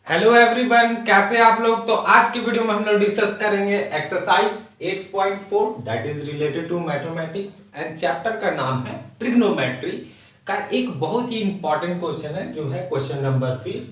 Hello everyone, कैसे आप लोग। तो आज की वीडियो में हम लोग डिस्कस करेंगे exercise 8.4 that is related to mathematics and chapter का नाम है ट्रिग्नोमेट्री का एक बहुत ही इंपॉर्टेंट क्वेश्चन है जो है question number 5।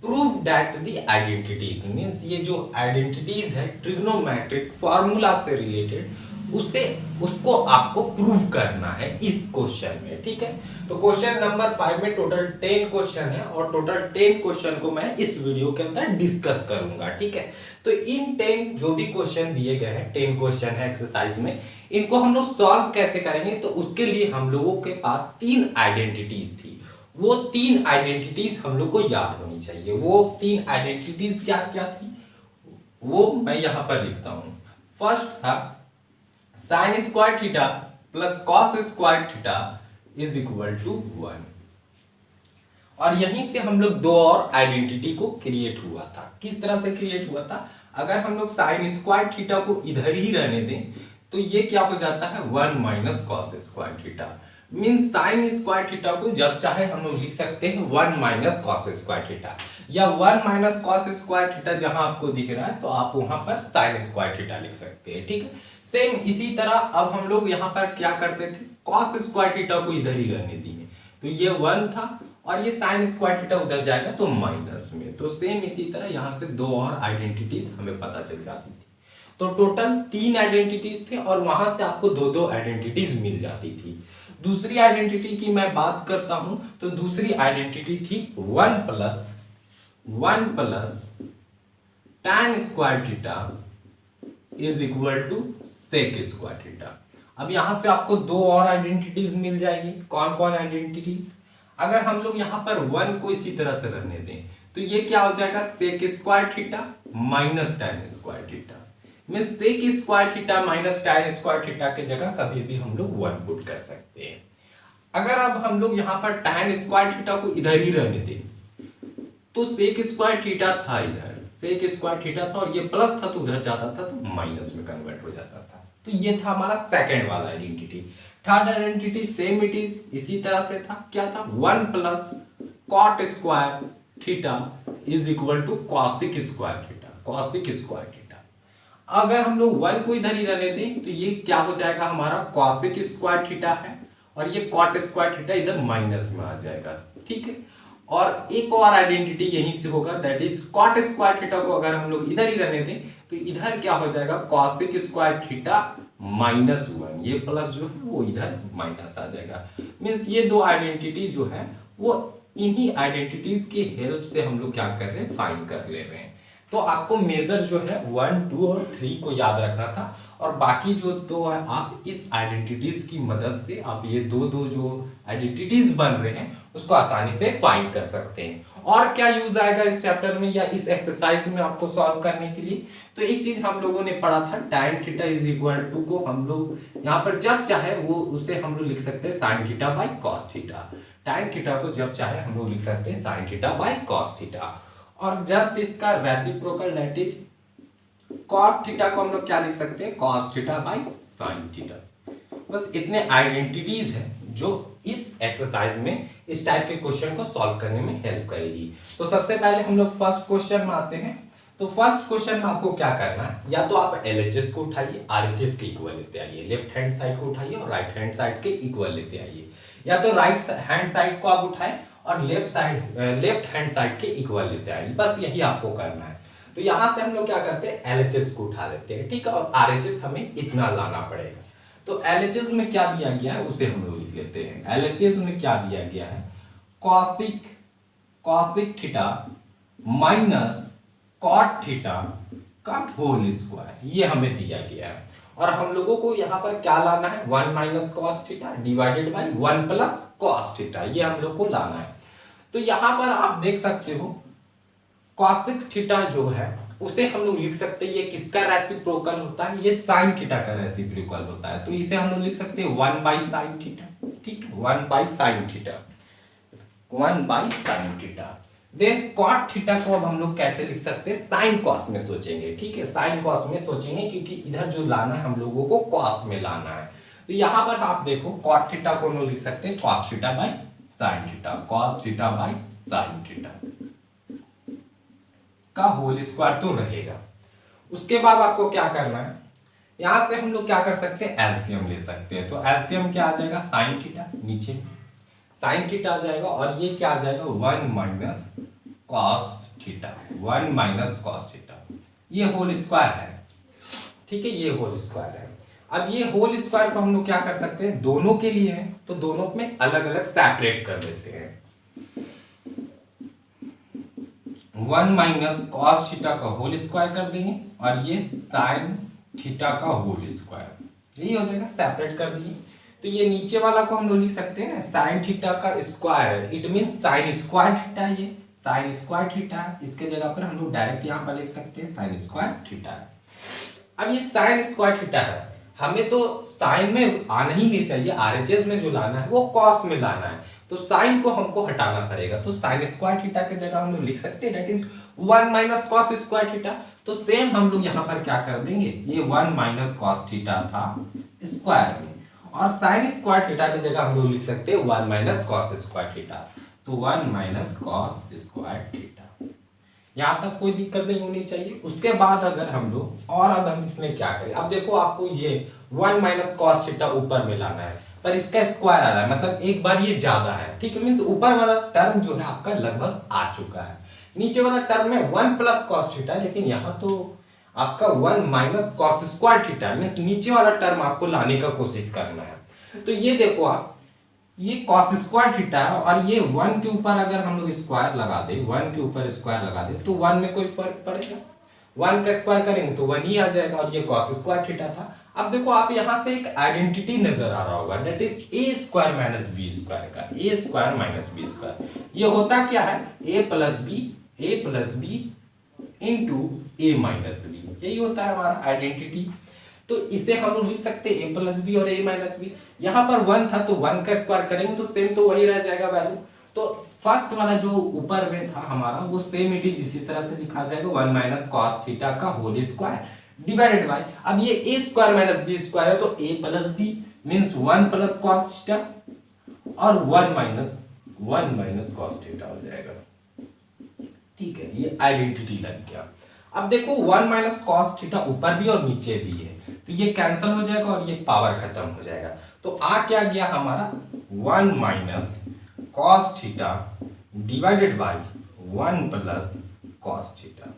Prove that the identities means ये जो आइडेंटिटीज है ट्रिग्नोमेट्रिक फॉर्मूला से रिलेटेड उसे उसको आपको प्रूव करना है इस क्वेश्चन में। ठीक है, तो क्वेश्चन नंबर 5 में टोटल 10 क्वेश्चन है और टोटल 10 क्वेश्चन को मैं इस वीडियो के अंदर डिस्कस करूंगा। ठीक है, तो इन 10 जो भी क्वेश्चन दिए गए हैं 10 क्वेश्चन है एक्सरसाइज में, इनको हम लोग सॉल्व कैसे करेंगे। तो उसके लिए हम लोगों के पास 3 आइडेंटिटीज थी। वो 3 आइडेंटिटीज हम लोग को याद होनी चाहिए। वो 3 आइडेंटिटीज क्या क्या थी वो मैं यहां पर लिखता हूं। फर्स्ट था sine square theta plus cos square theta is equal to 1। और यहीं से हम लोग दो और आइडेंटिटी को क्रिएट हुआ था। किस तरह से क्रिएट हुआ था, अगर हम लोग साइन स्क्वायर थीटा को इधर ही रहने दें तो ये क्या हो जाता है 1 minus cos square theta. Mean sine square theta को जब चाहे हम लोग लिख सकते हैं 1 माइनस कॉस स्क्वायर थीटा, या 1 माइनस कॉस स्क्वायर थीटा जहां आपको दिख रहा है तो आप वहां पर साइन स्क्वायर थीटा लिख सकते हैं। ठीक है, सेम इसी तरह अब हम लोग यहां पर क्या करते थे, कॉस स्क्वायर थीटा को इधर ही रहने दिए तो ये 1 था और ये साइन स्क्वायर थीटा उधर जाएगा तो माइनस में। तो सेम इसी तरह यहां से दो और आइडेंटिटीज हमें पता चल जाती थी। तो टोटल 3 आइडेंटिटीज थे और वहां से आपको दो दो आइडेंटिटीज मिल जाती थी। दूसरी आइडेंटिटी की मैं बात करता हूं तो दूसरी आइडेंटिटी थी 1 plus tan square theta is equal to sec square theta. अब यहां से आपको दो और आइडेंटिटीज मिल जाएगी। कौन कौन आइडेंटिटीज, अगर हम लोग यहां पर 1 को इसी तरह से रहने दें तो ये क्या हो जाएगा sec square theta minus tan square theta. में sec square theta minus tan square theta के जगह कभी भी हम लोग 1 पुट कर सकते हैं। अगर अब हम लोग यहां पर tan स्क्वायर थीटा को इधर ही रहने दें तो सेक स्क्वायर थीटा था इधर, सेक स्क्वायर थीटा था और ये प्लस था तो उधर जाता था तो माइनस में कन्वर्ट हो जाता था। तो ये था हमारा सेकंड वाला identity. Third identity same it is इसी तरह से था, क्या था 1 plus cot square theta is equal to cosec square theta, cosec square theta. अगर हम लोग 1 को इधर ही रहने दें तो ये क्या हो जाएगा हमारा कॉसिक स्क्वायर थीटा है और ये कॉट स्क्वायर थीटा इधर माइनस में आ जाएगा। ठीक है, और एक और आइडेंटिटी यहीं से होगा that is cot square theta को अगर हम लोग इधर ही रहने दें तो इधर क्या हो जाएगा कॉसिक स्क्वायर थीटा माइनस 1, ये प्लस जो है वो इधर माइनस आ जाएगा। मींस ये दो आइडेंटिटी जो है वो इन्हीं आइडेंटिटीज की हेल्प से हम लोग क्या कर रहे हैं फाइंड कर ले रहे हैं। तो आपको मेजर जो है 1, 2 और 3 को याद रखना था और बाकी जो दो है आप इस आइडेंटिटीज की मदद से आप ये दो दो जो आइडेंटिटीज बन रहे हैं उसको आसानी से फाइंड कर सकते हैं। और क्या यूज आएगा इस चैप्टर में या इस एक्सरसाइज में आपको सॉल्व करने के लिए, तो एक चीज हम लोगों ने पढ़ा था tan theta is equal to को हम लोग यहाँ पर जब चाहे वो उसे हम लोग लिख सकते हैं sin theta by cos theta. tan theta को जब चाहे हम लोग लिख सकते हैं sin theta by cos theta. और जस्ट इसका reciprocal that is cot theta को हम लोग क्या लिख सकते हैं cos theta by sin theta. बस इतने आइडेंटिटीज हैं जो इस एक्सरसाइज में इस टाइप के क्वेश्चन को सॉल्व करने में हेल्प करेगी। तो सबसे पहले हम लोग फर्स्ट क्वेश्चन में आते हैं। तो फर्स्ट क्वेश्चन में आपको क्या करना है, या तो आप एलएचएस को उठाइए आरएचएस के इक्वल लेते आइए, लेफ्ट हैंड साइड को उठाइए और राइट हैंड साइड के इक्वल लेते आइए, या तो राइट हैंड साइड को आप उठाएं और लेफ्ट हैंड साइड के इक्वल लेते आइए। बस यही आपको करना है। तो यहां से हम लोग क्या करते हैं एलएचएस को उठा लेते हैं, ठीक है, और आरएचएस हमें इतना लाना पड़ेगा। तो एलएचएस में क्या दिया गया है उसे हम लोग लिख लेते हैं। एलएचएस में क्या दिया गया है cosec theta minus cot theta का होल स्क्वायर, ये हमें दिया गया है। और हम लोगों को यहां पर क्या लाना है 1 minus cos theta divided by 1 plus cos theta, ये हम लोग को लाना है। तो यहां पर आप देख सकते हो कॉसिक थीटा जो है उसे हम लोग लिख सकते हैं, ये किसका रेसिप्रोकल होता है, ये साइन थीटा का रेसिप्रोकल होता है। तो इसे हम लोग लिख सकते हैं 1 बाई साइन थीटा, ठीक है, 1 by sine theta, 1 by sine theta. Then cot theta को अब हम लोग कैसे लिख सकते हैं साइन कॉस में सोचेंगे, ठीक है, साइन कॉस में सोचेंगे क्योंकि इधर जो लाना है हम लोगों को कॉस में लाना है। तो यहां पर आप देखो कॉट थीटा को हम लोग लिख सकते हैं cos theta by sine theta, cos theta by sine theta. का होल स्क्वायर तो रहेगा। उसके बाद आपको क्या करना है, यहां से हम लोग क्या कर सकते हैं, एलसीएम ले सकते हैं। तो एलसीएम क्या आ जाएगा, साइन थीटा, नीचे साइन थीटा आ जाएगा और ये क्या आ जाएगा, 1 minus cos theta, 1 minus cos theta, ये होल स्क्वायर है। ठीक है, ये होल स्क्वायर है। अब ये होल स्क्वायर को हम लोग क्या कर सकते हैं, दोनों के लिए है तो दोनों में अलग अलग सेपरेट कर देते हैं। 1 माइनस कॉस थीटा का होल स्क्वायर कर देंगे और ये साइन थीटा का होल स्क्वायर, यही हो जाएगा, सेपरेट कर दिए। तो ये नीचे वाला को हम लोग लिख सकते हैं साइन थीटा का square, it mean sine square theta, ये साइन स्क्वायर थीटा, इसके जगह पर हम लोग डायरेक्ट यहाँ पर लिख सकते हैं साइन स्क्वायर थीटा। अब ये साइन स्क्वायर थीटा है, हमें तो साइन में आना ही नहीं चाहिए, आरएचएस में जो लाना है वो कॉस में लाना है, तो साइन को हमको हटाना पड़ेगा। तो साइन स्क्वायर थीटा के जगह हम लोग लिख सकते हैं that is 1 minus cos square theta. तो सेम हम लोग यहाँ पर क्या कर देंगे, ये 1 माइनस कॉस थीटा था स्क्वायर में, और साइन स्क्वायर थीटा की जगह हम लोग लिख सकते हैं 1 माइनस कॉस स्क्वायर थीटा। तो 1 माइनस कॉस स्क्वायर थीटा, यहां तक कोई दिक्कत नहीं होनी चाहिए। उसके बाद अगर हम लोग, और अब हम इसमें क्या करें, अब देखो आपको ये 1 माइनस कॉस थीटा ऊपर में लाना है, पर इसका स्क्वायर आ रहा है, मतलब एक बार ये ज्यादा है। ठीक है, मींस ऊपर वाला टर्म जो है आपका लगभग आ चुका है, नीचे वाला टर्म में 1 प्लस कॉस थीटा, लेकिन यहाँ तो आपका 1 minus cos square theta, means नीचे वाला टर्म आपको लाने का कोशिश करना है। तो ये देखो आप, ये कॉस स्क्वायर थीटा है और ये 1 के ऊपर अगर हम लोग स्क्वायर लगा दे, 1 के ऊपर स्क्वायर लगा दे तो 1 में कोई फर्क पड़ेगा, 1 का स्क्वायर करेंगे तो 1 ही आ जाएगा, और ये कॉस स्क्वायर थीटा था। अब देखो आप यहां से एक आइडेंटिटी नजर आ रहा होगा, that is a square minus B square का, a square minus B square, ये होता क्या है, ए plus b into a minus b, यही होता है हमारा आइडेंटिटी। तो इसे हम लोग लिख सकते हैं ए प्लस बी और ए माइनस बी, यहाँ पर 1 था तो 1 का स्क्वायर करेंगे तो सेम तो वही रह जाएगा वैल्यू। तो फर्स्ट वाला जो ऊपर में था हमारा वो सेम इट इज इसी तरह से लिखा जाएगा 1 माइनस कॉस थीटा का होल स्क्वायर डिवाइडेड बाय, अब ये A square minus B square है तो A plus B means 1 plus cos theta और 1 माइनस कॉस थीटा हो जाएगा। ठीक है, ये आइडेंटिटी लग गया। अब देखो 1 माइनस कॉस थीटा ऊपर भी और नीचे भी है, तो ये कैंसिल हो जाएगा और ये पावर खत्म हो जाएगा। तो आ क्या गया हमारा 1 minus cos theta divided by 1 plus cos theta,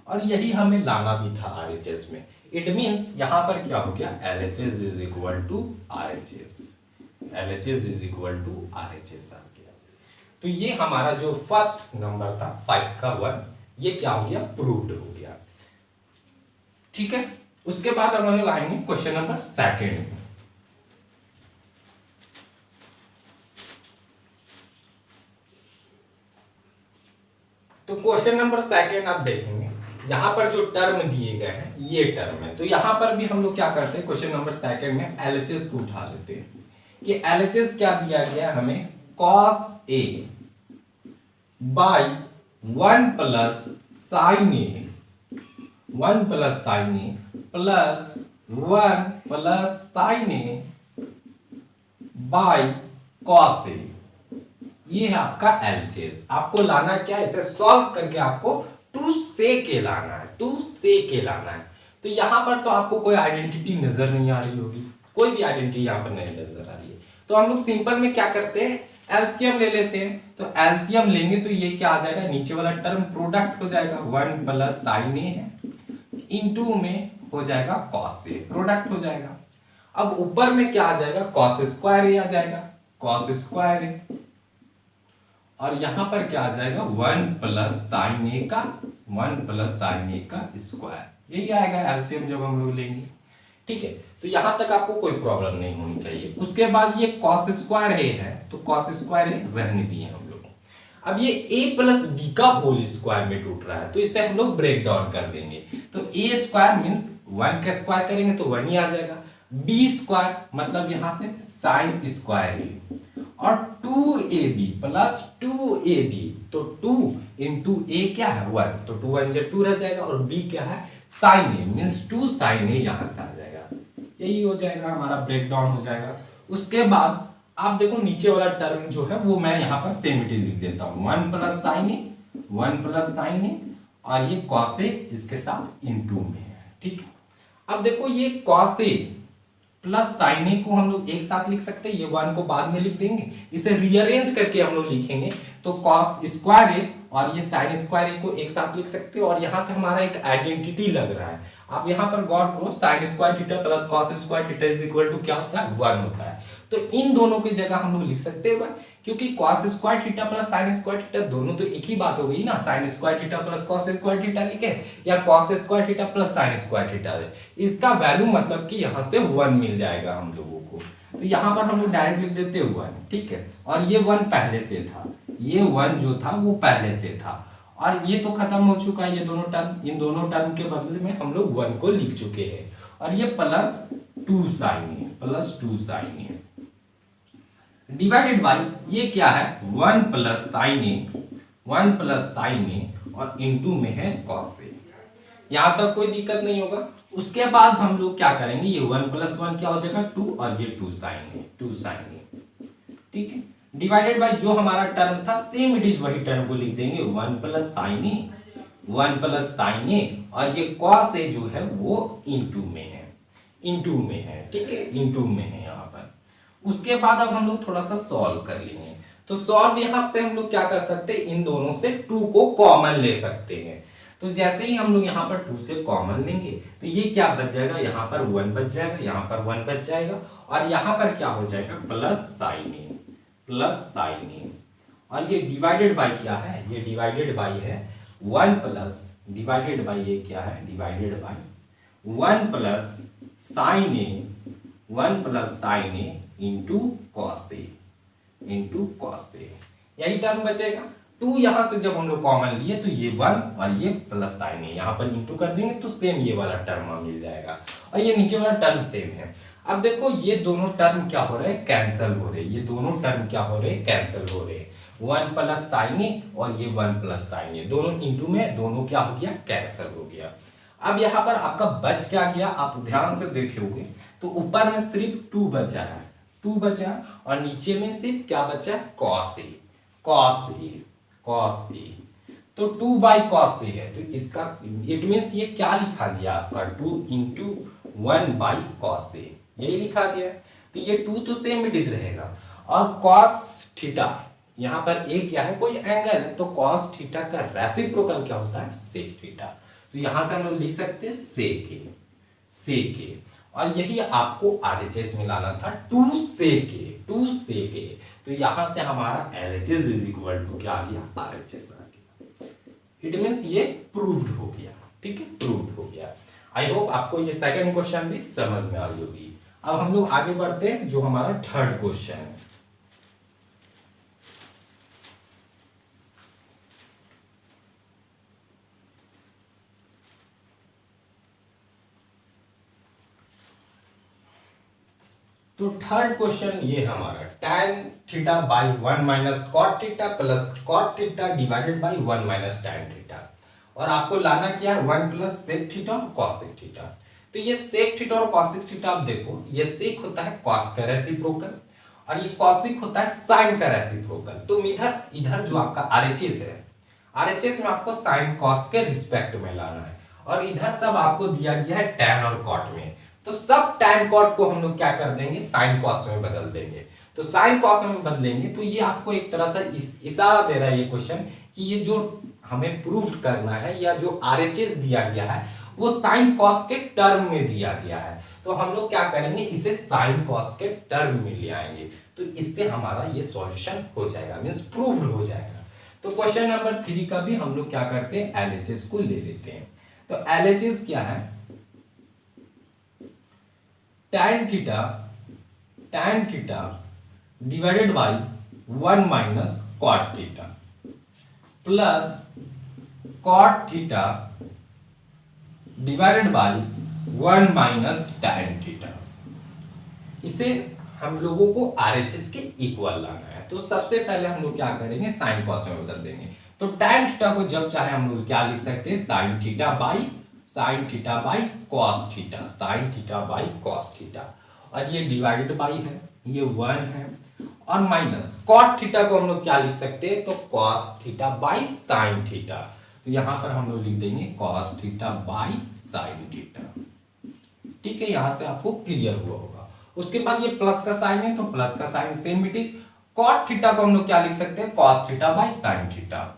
और यही हमें लाना भी था आरएचएस में। इट मींस यहां पर क्या हो गया, LHS is equal to RHS, LHS is equal to RHS आ गया। तो ये हमारा जो फर्स्ट नंबर था 5 का 1, ये क्या हो गया, प्रूव्ड हो गया। ठीक है, उसके बाद हम लोग आएंगे क्वेश्चन नंबर 2 में। तो क्वेश्चन नंबर 2 आप देखेंगे, यहां पर जो टर्म दिए गए हैं ये टर्म है। तो यहां पर भी हम लोग क्या करते हैं, क्वेश्चन नंबर 2 में एलएचएस को उठा लेते हैं कि एलएचएस क्या दिया गया हमें, cos A by 1 plus sine A, 1 plus sine A plus 1 plus sine A by cos A, ये है आपका एलएचएस। आपको लाना क्या है, इसे सॉल्व करके आपको टू से के लाना है, टू से के लाना है। तो यहां पर तो आपको कोई आइडेंटिटी नजर नहीं आ रही होगी, कोई भी आइडेंटिटी यहां पर नहीं नजर आ रही है, तो हम लोग सिंपल में क्या करते हैं, एलसीएम ले लेते हैं। तो एलसीएम लेंगे तो ये क्या आ जाएगा, नीचे वाला टर्म प्रोडक्ट हो जाएगा, 1 प्लस साइन ए है इंटू में हो जाएगा कॉस ए, प्रोडक्ट हो जाएगा। अब ऊपर में क्या आ जाएगा, कॉस स्क्वायर ए आ जाएगा, कॉस स्क्वायर ए, और यहां पर क्या आ जाएगा 1 प्लस साइन ए का, 1 प्लस साइन ए का स्क्वायर, यही आएगा एलसीएम जब हम लोग लेंगे। ठीक है, तो यहां तक आपको कोई प्रॉब्लम नहीं होनी चाहिए। उसके बाद ये कॉस स्क्वायर ए है तो कॉस स्क्वायर ए रहने दिए हम लोग। अब ये a प्लस बी का होल स्क्वायर में टूट रहा है तो इसे हम लोग ब्रेक डाउन कर देंगे। तो a स्क्वायर मींस 1 का स्क्वायर करेंगे तो 1 ही आ जाएगा, b स्क्वायर मतलब यहां से साइन स्क्वायर ए, और 2ab प्लस 2ab, तो 2 इंटू ए क्या है 1, तो 2 1 जा 2 रह जाएगा, और b क्या है साइन ए मींस 2 साइन ए यहां से आ जाएगा, यही हो जाएगा हमारा ब्रेक डाउन हो जाएगा। उसके बाद आप देखो नीचे वाला टर्म जो है वो मैं यहां पर सेम इट इज लिख देता हूं, 1 plus sine A, 1 plus sine A और ये कॉस ए इसके साथ इनटू में है, ठीक है। अब देखो ये कॉस ए प्लस साइन ए को हम लोग एक साथ लिख सकते हैं, ये वन को बाद में लिख देंगे, इसे रीअरेंज करके हम लोग लिखेंगे तो कॉस स्क्वायर ए और ये साइन स्क्वायर ए को एक साथ लिख सकते हो। और यहां से हमारा एक आइडेंटिटी लग रहा है, आप यहां पर गौर करो, sine square theta plus cos square theta is equal to क्या होता है, 1 होता है। तो इन दोनों की जगह हम लोग लिख सकते हैं 1, क्योंकि cos square theta plus sign square theta दोनों तो एक ही बात हो गई ना, sign square theta plus cos square theta लिखे या cos square theta plus sign square theta, इसका वैल्यू मतलब कि यहां से 1 मिल जाएगा हम लोगों को। तो यहां पर हम लोग डायरेक्ट लिख देते हैं 1, ठीक है। और ये 1 पहले से था, ये 1 जो था वो पहले से था, और ये तो खत्म हो चुका है, ये दोनों टर्म, इन दोनों टर्म के बदले में हम लोग 1 को लिख चुके हैं। और ये प्लस 2 साइन है, प्लस 2 साइन है डिवाइडेड बाय ये क्या है 1 plus sine A, 1 plus sine A और इनटू में है कॉस ए। यहां तक कोई दिक्कत नहीं होगा। उसके बाद हम लोग क्या करेंगे, ये 1 प्लस 1 क्या हो जाएगा 2 और ये 2 साइन ए, 2 साइन ए, ठीक है। डिवाइडेड बाय जो हमारा टर्म था सेम इट इज वही टर्म को लिख देंगे 1 plus sine A, 1 plus sine A और ये कॉस ए जो है वो इनटू में है, इनटू में है, ठीक है, इनटू में है यहाँ पर। उसके बाद अब हम लोग थोड़ा सा सॉल्व कर लेंगे। तो सॉल्व यहां से हम लोग क्या कर सकते हैं, इन दोनों से 2 को कॉमन ले सकते हैं। तो जैसे ही हम लोग यहाँ पर 2 से कॉमन लेंगे तो ये क्या बच जाएगा, यहाँ पर 1 बच जाएगा, यहाँ पर 1 बच जाएगा और यहाँ पर क्या हो जाएगा plus sine A, plus sine A. और ये डिवाइडेड बाय क्या है, ये डिवाइडेड बाय है 1 प्लस, डिवाइडेड बाय ये क्या है, divided by 1 plus sine A, 1 plus sine A into cos A, into cos A, यही टर्म बचेगा। 2 यहां से जब हम लोग कॉमन लिए तो ये 1 और ये प्लस साइन ए यहाँ पर इंटू कर देंगे तो सेम ये वाला टर्म मिल जाएगा और ये नीचे वाला टर्म सेम है। अब देखो ये दोनों टर्म क्या हो रहे हैं, कैंसिल हो रहे हैं, ये दोनों टर्म क्या हो रहे हैं, कैंसिल हो रहे हैं। 1 प्लस साइन ए और ये 1 प्लस साइन ए दोनों इंटू में, दोनों क्या हो गया, कैंसिल हो गया। अब यहाँ पर आपका बच क्या गया, आप ध्यान से देखोगे तो ऊपर में सिर्फ 2 बचा है, 2 बचा और नीचे में सिर्फ क्या बचा, cos A, cos A, cos A. तो 2 बाई कॉस ए है तो इसका इट मीन्स ये क्या लिखा गया आपका 2 इंटू 1 बाई कॉस ए, यही लिखा गया। तो ये 2 तो सेम इट इज रहेगा और कॉस थीटा यहाँ पर ए क्या है, कोई एंगल है, तो कॉस थीटा का रेसिप्रोकल क्या होता है, सेक थीटा। तो यहां से हम लोग लिख सकते हैं सेक ए, सेक ए। और यही आपको आरएचएस में लाना था 2 सेक ए, 2 सेक ए। तो यहां से हमारा एलएचएस इज इक्वल टू क्या आ गया, आरएचएस आ गया। इट मींस ये प्रूव्ड हो गया, ठीक है, प्रूव्ड हो गया। आई होप आपको ये सेकंड क्वेश्चन भी समझ में आ गई होगी। अब हम लोग आगे बढ़ते हैं, जो हमारा थर्ड क्वेश्चन है। तो थर्ड क्वेश्चन ये हमारा tan theta by 1 minus cot theta plus cot theta divided by 1 minus tan theta. और आपको लाना क्या है 1 प्लस सेक थीटा और कॉसेक थीटा। तो ये सेक थीटा और कॉसेक थीटा आप देखो, ये सेक होता है कॉस का रेसिप्रोकल और ये कॉसेक होता है साइन का रेसिप्रोकल। तो इधर जो आपका आरएचएस है, आरएचएस में आपको साइन कॉस के रिस्पेक्ट में लाना है और इधर सब आपको दिया गया है tan और कॉट में। तो सब tan कॉट को हम लोग क्या कर देंगे, साइन कॉस में बदल देंगे। तो साइन कॉस में बदलेंगे तो ये आपको एक तरह से इशारा दे रहा है ये क्वेश्चन कि ये जो हमें प्रूफ करना है या जो आरएचएस दिया गया है वो साइन कॉस के टर्म में दिया गया है। तो हम लोग क्या करेंगे, इसे साइन कॉस के टर्म में ले आएंगे तो इससे हमारा ये सॉल्यूशन हो जाएगा, मींस प्रूव्ड हो जाएगा। तो क्वेश्चन नंबर 3 का भी हम लोग क्या करते हैं, एलएचएस को ले लेते हैं। तो एलएचएस क्या है, tan theta divided by 1 minus cot theta plus cot theta divided by 1 minus tan theta. इसे हम लोगों को आरएचएस के इक्वल लाना है। तो सबसे पहले हम लोग क्या करेंगे, साइन कॉस में बदल देंगे। तो tan थीटा को जब चाहे हम लोग क्या लिख सकते हैं, sine theta by cos theta, sine theta by cos theta. और ये डिवाइडेड बाई है, ये 1 है और माइनस कॉट थीटा को हम लोग क्या लिख सकते हैं, तो cos theta by sine theta. तो यहाँ पर हम लोग लिख देंगे cos theta by sine theta. ठीक है, यहां से आपको क्लियर हुआ होगा। उसके बाद ये प्लस का साइन है तो प्लस का sign same it is. cot theta को हम लोग क्या लिख सकते हैं, cos theta by sine theta,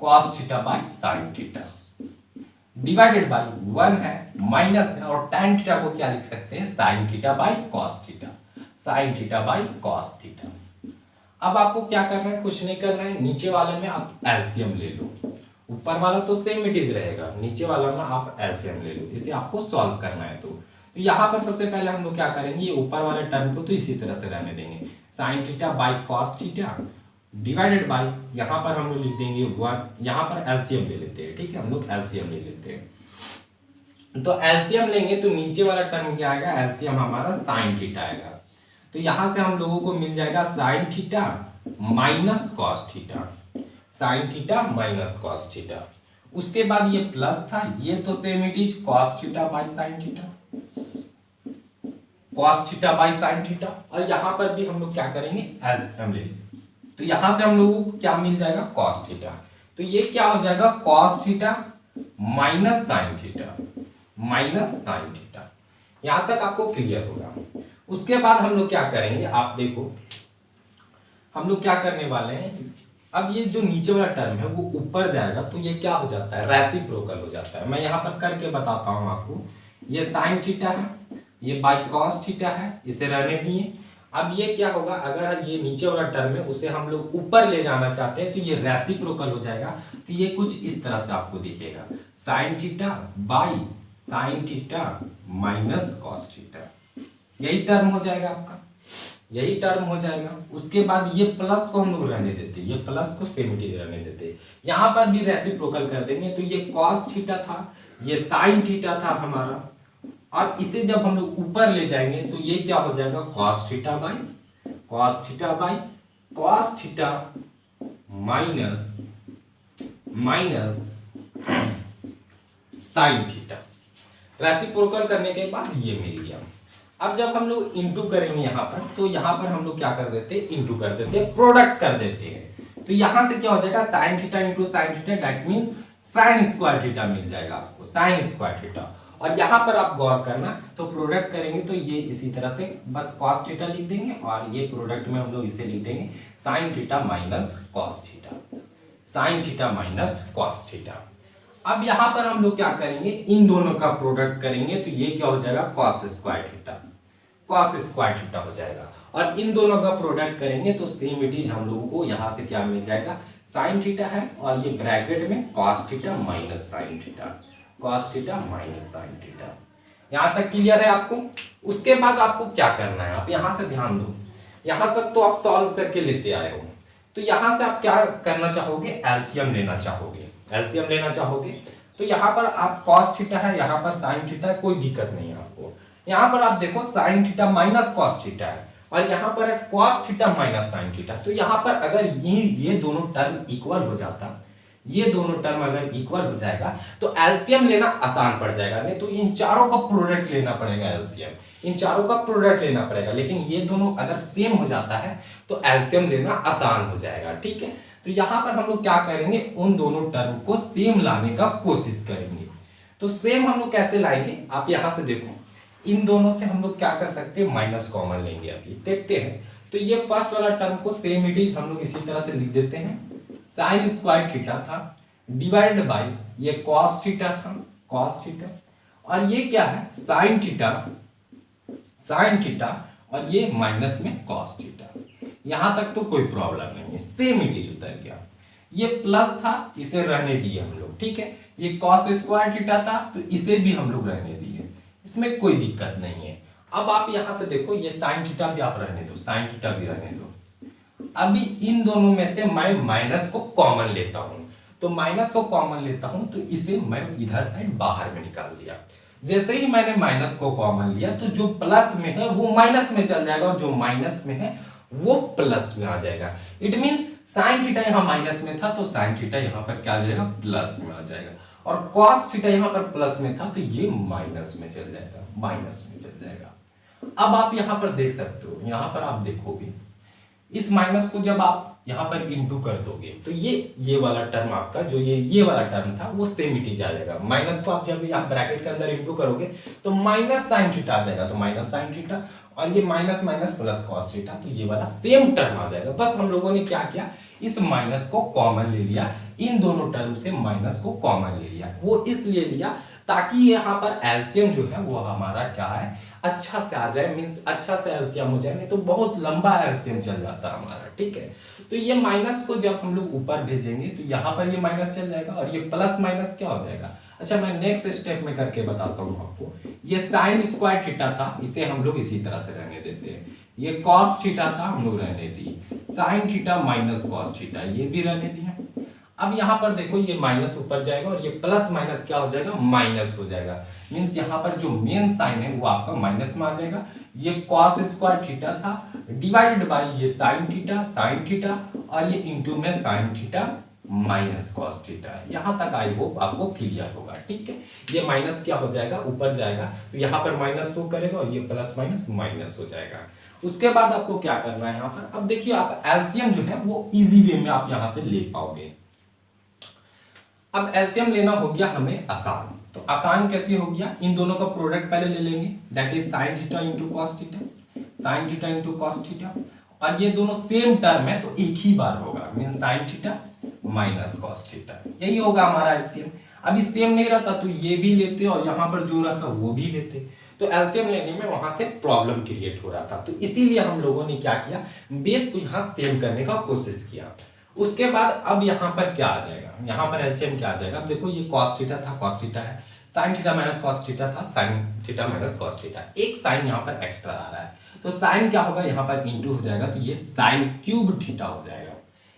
cos theta by sine theta divided by 1 है माइनस है, और tan थीटा को क्या लिख सकते हैं, sin theta by cos theta, sin theta by cos theta. अब आपको क्या करना है, कुछ नहीं करना है, नीचे वाले में आप एलसीएम ले लो, ऊपर वाला तो सेम इट इज रहेगा, नीचे वाला में आप एलसीएम ले लो, इसे आपको सॉल्व करना है। तो यहाँ पर सबसे पहले हम लोग क्या करेंगे, ये ऊपर वाले टर्म को तो इसी तरह से रहने देंगे, sin theta by cos theta divided by, यहाँ पर हम लोग लिख देंगे 1, यहाँ पर एलसीएम ले लेते हैं। ठीक है, हम लोग एलसीएम ले लेते हैं। तो एलसीएम लेंगे तो नीचे वाला टर्म क्या आएगा, एलसीएम हमारा sin थीटा आएगा। तो यहां से हम लोगों को मिल जाएगा sin theta minus cos theta, sin theta minus cos theta. उसके बाद ये प्लस था, ये तो same it is cos theta by sin theta, cos theta by sin theta. और यहां पर भी हम लोग क्या करेंगे, एलसीएम ले लेंगे, तो यहां से हम लोगों को क्या मिल जाएगा, cos थीटा। तो ये क्या हो जाएगा, cos theta minus sin theta, minus sin theta. यहां तक आपको क्लियर होगा। उसके बाद हम लोग क्या करेंगे, आप देखो हम लोग क्या करने वाले हैं, अब ये जो नीचे वाला टर्म है वो ऊपर जाएगा तो ये क्या हो जाता है, रेसिप्रोकल हो जाता है। मैं यहां पर करके बताता हूं आपको, ये sin थीटा है, ये बाई cos थीटा है, इसे रहने दिए। अब ये क्या होगा, अगर ये नीचे वाला टर्म है उसे हम लोग ऊपर ले जाना चाहते हैं तो ये रेसिप्रोकल हो जाएगा। तो ये कुछ इस तरह से आपको दिखेगा, sin theta by sin theta minus cos theta, यही टर्म हो जाएगा आपका, यही टर्म हो जाएगा। उसके बाद ये प्लस को हम लोग रहने देते हैं, ये प्लस को सेम इट इज रहने देते हैं, यहां पर भी रेसिप्रोकल कर देंगे। तो ये cos थीटा था, ये sin थीटा था हमारा, और इसे जब हम लोग ऊपर ले जाएंगे तो ये क्या हो जाएगा, cos theta by cos theta minus sin theta. Reciprocal करने के बाद ये मिल गया। अब जब हम लोग इंटू करेंगे यहाँ पर, तो यहाँ पर हम लोग क्या कर देते हैं, इंटू कर देते हैं, प्रोडक्ट कर देते हैं। तो यहाँ से क्या हो जाएगा, sin theta into sin theta, that means sin square theta मिल जाएगा आपको, sin स्क्वायर थीटा। और यहाँ पर आप गौर करना, तो प्रोडक्ट करेंगे तो ये इसी तरह से बस cos थीटा लिख देंगे, और ये प्रोडक्ट में हम लोग इसे लिख देंगे sin theta minus cos theta, sin theta minus cos theta. अब यहाँ पर हम लोग क्या करेंगे, इन दोनों का प्रोडक्ट करेंगे तो ये क्या हो जाएगा, cos square theta, cos square theta हो जाएगा। और इन दोनों का प्रोडक्ट करेंगे तो सेम इट इज हम लोगों को यहाँ से क्या मिल जाएगा, sin थीटा है, और ये ब्रैकेट में cos theta minus sin theta, cos theta minus sin theta. यहां तक क्लियर है आपको। उसके बाद आपको क्या करना है, आप यहां से ध्यान दो, यहां तक तो आप सॉल्व करके लेते आए हो, तो यहां से आप क्या करना चाहोगे, एलसीएम लेना चाहोगे, एलसीएम लेना चाहोगे। तो यहां पर आप cos थीटा है, यहां पर sin थीटा है, कोई दिक्कत नहीं है आपको। यहां पर आप देखो sin theta minus cos theta है, और यहां पर है cos theta minus sin theta. तो यहां पर अगर ये दोनों टर्म इक्वल हो जाता, ये दोनों टर्म अगर इक्वल हो जाएगा तो एलसीएम लेना आसान पड़ जाएगा, नहीं तो इन चारों का प्रोडक्ट लेना पड़ेगा, एलसीएम इन चारों का प्रोडक्ट लेना पड़ेगा। लेकिन ये दोनों अगर सेम हो जाता है तो एलसीएम लेना आसान हो जाएगा। ठीक है, तो यहां पर हम लोग क्या करेंगे, उन दोनों टर्म को सेम लाने का कोशिश करेंगे। तो सेम हम लोग कैसे लाएंगे, आप यहां से देखो, इन दोनों से हम लोग क्या कर सकते हैं, माइनस कॉमन लेंगे। अभी देखते हैं, तो ये फर्स्ट वाला टर्म को सेम इट इज हम लोग इसी तरह से लिख देते हैं, sin स्क्वायर थीटा था डिवाइडेड बाय ये cos थीटा था, cos थीटा, और ये क्या है, sin थीटा, और ये माइनस में cos थीटा। यहां तक तो कोई प्रॉब्लम नहीं है, सेम इट इज उतर गया। ये प्लस था, इसे रहने दिए हम लोग। ठीक है, ये cos स्क्वायर थीटा था तो इसे भी हम लोग रहने दिए, इसमें कोई दिक्कत नहीं है। अब आप यहां से देखो, ये sin थीटा भी आप रहने दो, sin थीटा भी रहने दो। अभी इन दोनों में से मैं माइनस को कॉमन लेता हूं, तो माइनस को कॉमन लेता हूं तो इसे मैं इधर साइड बाहर में निकाल दिया। जैसे ही मैंने माइनस को कॉमन लिया तो जो प्लस में है वो माइनस में चल जाएगा, और जो माइनस में है वो प्लस में आ जाएगा। इट मींस sin थीटा यहां माइनस में था तो sin थीटा यहां पर क्या आ जाएगा, प्लस में आ जाएगा, और cos थीटा यहां पर प्लस में था तो ये माइनस में चल जाएगा, माइनस में चल जाएगा। अब आप यहां पर देख सकते हो, यहां पर आप देखोगे इस माइनस को जब आप यहाँ पर इंटू कर दोगे तो ये वाला टर्म आपका जो ये वाला टर्म था वो सेम ही आ जाएगा। माइनस को आप जब यहाँ ब्रैकेट के अंदर इंटू करोगे तो माइनस साइन थीटा आ जाएगा, तो माइनस साइन थीटा, और ये minus minus plus cos theta, तो ये वाला सेम टर्म आ जाएगा। बस हम लोगों ने क्या किया, इस माइनस को कॉमन ले लिया, इन दोनों टर्म से माइनस को कॉमन ले लिया। वो इसलिए लिया ताकि यहाँ पर एलसीएम जो है वो हमारा क्या है, अच्छा से आ जाए, मींस अच्छा से एलसीएम हो जाए, नहीं तो बहुत लंबा एलसीएम चल जाता है हमारा। ठीक है, तो ये माइनस को जब हम लोग ऊपर भेजेंगे तो यहाँ पर ये माइनस चल जाएगा और ये प्लस माइनस क्या हो जाएगा। अच्छा, मैं नेक्स्ट स्टेप में करके बताता हूँ आपको। ये साइन स्क्वायर थीटा था, इसे हम लोग इसी तरह से रहने देते हैं। ये कॉस थीटा था, हम लोग रहने दिए। Sign theta minus cos theta, ये भी रहने दिए। अब यहाँ पर देखो ये माइनस ऊपर जाएगा और ये प्लस माइनस क्या हो जाएगा, माइनस हो जाएगा। मींस यहाँ पर जो मेन साइन है वो आपका माइनस में आ जाएगा। ये कॉस स्क्वायर थीटा था डिवाइडेड बाय ये साइन थीटा और ये इंटू में sign theta minus cos theta. यहां तक आई होप आपको क्लियर होगा। ठीक है, ये माइनस क्या हो जाएगा, ऊपर जाएगा, तो यहाँ पर माइनस शो करेगा और ये प्लस माइनस माइनस हो जाएगा। उसके बाद आपको क्या करना है यहाँ पर, अब देखिए आप एलसीएम जो है वो इजी वे में आप यहां से ले पाओगे। अब एलसीएम लेना हो गया हमें आसान, तो आसान कैसे हो गया, इन दोनों का प्रोडक्ट पहले ले लेंगे, that is sign theta into cos theta, sign theta into cos theta, और ये दोनों सेम टर्म है तो एक ही बार होगा, means sign theta minus cos theta, यही होगा हमारा एलसीएम। अभी सेम नहीं रहता तो ये भी लेते और यहाँ पर जो रहता वो भी लेते, तो एलसीएम लेने में वहां से प्रॉब्लम क्रिएट हो रहा था, तो इसीलिए हम लोगों ने क्या किया, बेस को यहाँ सेम करने का कोशिश किया। उसके बाद अब यहाँ पर क्या आ जाएगा, यहाँ पर एलसीएम क्या आ जाएगा, अब देखो ये कॉस थीटा था, कॉस थीटा है, sine theta minus cos theta था, sine theta minus cos theta, एक साइन यहाँ पर एक्स्ट्रा आ रहा है, तो साइन क्या होगा, यहाँ पर इंटू हो जाएगा, तो ये साइन क्यूब थीटा हो जाएगा,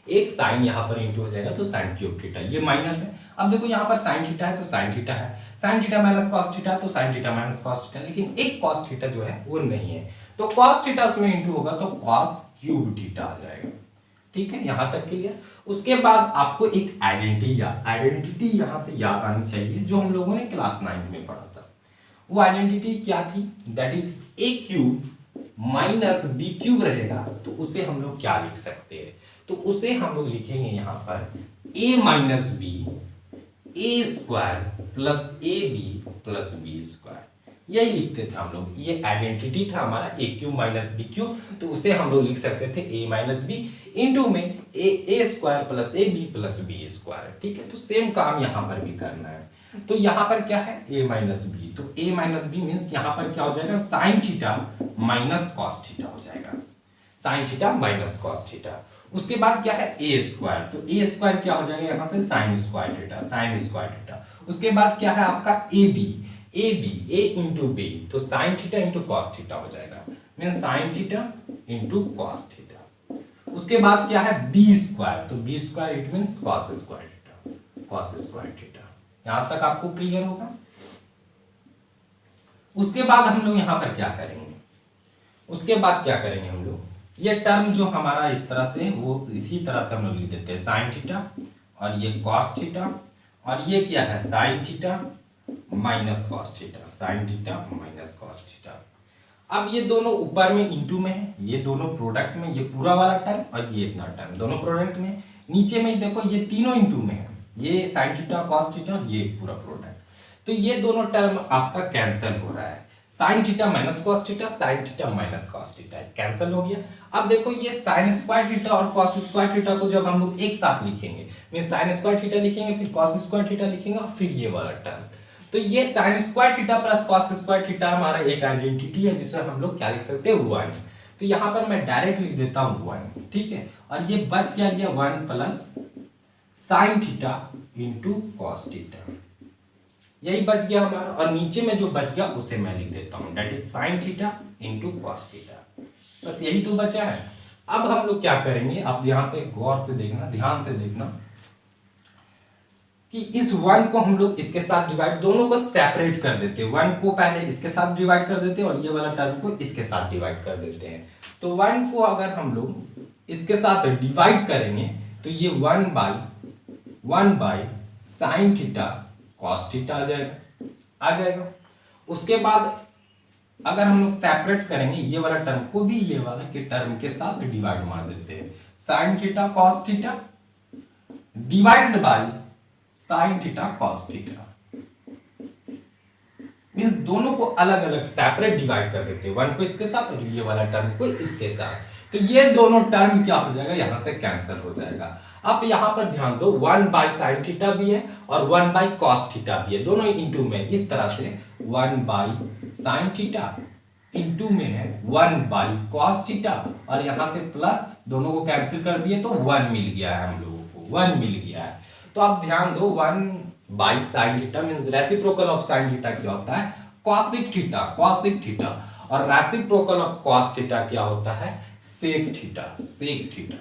एक साइन यहाँ पर इंटू हो जाएगा तो साइन क्यूब थीटा, ये माइनस है। अब देखो यहाँ पर साइन थीटा है तो साइन थीटा है, sine theta minus cos theta तो sine theta minus cos theta, लेकिन एक कॉस थीटा जो है वो नहीं है, तो कॉस थीटा उसमें इंटू होगा तो कॉस क्यूब थीटा आ जाएगा। ठीक है, यहां तक क्लियर। उसके बाद आपको एक आइडेंटिटी यहां से याद आनी चाहिए जो हम लोगों ने क्लास 9 में पढ़ा था। वो आइडेंटिटी क्या थी, that is a cube minus b cube रहेगा, तो उसे हम लोग क्या लिख सकते हैं, तो उसे हम लोग लिखेंगे यहाँ पर a minus b a square plus A B plus B square, यही लिखते थे हम लोग। ये आइडेंटिटी था हमारा a cube minus b cube, तो उसे हम लोग लिख सकते थे ए माइनस बी इंटू में A square plus A B plus B square. ठीक है, तो सेम काम यहाँ पर भी करना है। तो यहाँ पर क्या है, ए माइनस बी, तो ए माइनस बी मीन्स यहाँ पर क्या हो जाएगा, sign theta minus cos theta हो जाएगा, sign theta minus cos theta. उसके बाद क्या है, ए स्क्वायर, तो ए स्क्वायर क्या हो जाएगा यहाँ से sine square theta, sine square theta. उसके बाद क्या है आपका A B, A into B, तो sine theta into cos theta हो जाएगा, means sine theta into cos theta. उसके बाद क्या है बी स्क्वायर, तो B square it means cos square theta, cos square theta. यहां तक आपको क्लियर होगा। उसके बाद हम लोग यहां पर क्या करेंगे, उसके बाद क्या करेंगे हम लोग, ये टर्म जो हमारा इस तरह से, वो इसी तरह से हम लोग लिख देते हैं साइन थीटा और ये कॉस थीटा, और ये क्या है sine theta minus cos theta, sign theta minus cos theta. अब ये दोनों ऊपर में इंटू में है, ये दोनों प्रोडक्ट में, ये पूरा वाला टर्म और ये इतना टर्म दोनों प्रोडक्ट में, नीचे में देखो ये तीनों इंटू में है, ये साइन थीटा कॉस थीटा और ये पूरा प्रोडक्ट, तो ये दोनों टर्म आपका कैंसिल हो रहा है, sine theta minus cos theta, sign theta minus cos theta cancel हो गया। अब देखो ये साइन स्क्वायर थीटा और कॉस स्क्वायर थीटा को जब हम लोग एक साथ लिखेंगे, मींस साइन स्क्वायर थीटा लिखेंगे, फिर कॉस स्क्वायर थीटा लिखेंगे और फिर ये वाला टर्म, तो ये sign square theta plus cos square theta हमारा एक आइडेंटिटी है जिसमें हम लोग क्या लिख सकते हैं, 1। तो यहाँ पर मैं डायरेक्ट लिख देता हूँ 1, ठीक है, और ये बच क्या गया 1 plus sign theta into cos theta, यही बच गया हमारा, और नीचे में जो बच गया उसे मैं लिख देता हूँ, that is sign theta into cos theta, बस यही तो बचा है। अब हम लोग क्या करेंगे, आप यहां से गौर से देखना, ध्यान से देखना कि इस 1 को हम लोग इसके साथ डिवाइड, दोनों को सेपरेट कर देते हैं, 1 को पहले इसके साथ डिवाइड कर देते हैं और ये वाला टर्म को इसके साथ डिवाइड कर देते हैं। तो 1 को अगर हम लोग इसके साथ डिवाइड करेंगे तो ये 1 by sine theta cos theta आ जाएगा। उसके बाद अगर हम लोग सेपरेट करेंगे ये वाला टर्म को भी ये वाला के टर्म के साथ डिवाइड मार देते हैं, sign theta cos theta divided by sign theta cos theta, means दोनों को अलग अलग सेपरेट डिवाइड कर देते हैं, वन को इसके साथ और ये वाला टर्म को इसके साथ, तो ये दोनों टर्म क्या हो जाएगा, यहां से कैंसिल हो जाएगा। अब यहां पर ध्यान दो 1 बाय साइन थीटा भी है और 1 बाय कॉस थीटा भी है, दोनों इंटू में इस तरह से 1 बाय साइन थीटा इंटू में है 1 बाय कॉस थीटा और यहां से प्लस दोनों को कैंसिल कर दिए तो 1 मिल गया है, हम लोगों को 1 मिल गया है। तो आप ध्यान दो 1 by sine theta means reciprocal of sine theta क्या होता है, कॉसिक थीटा, कॉसिक थीटा, और रेसिप्रोकल ऑफ कॉस थीटा क्या होता है, सेक थीटा, सेक थीटा,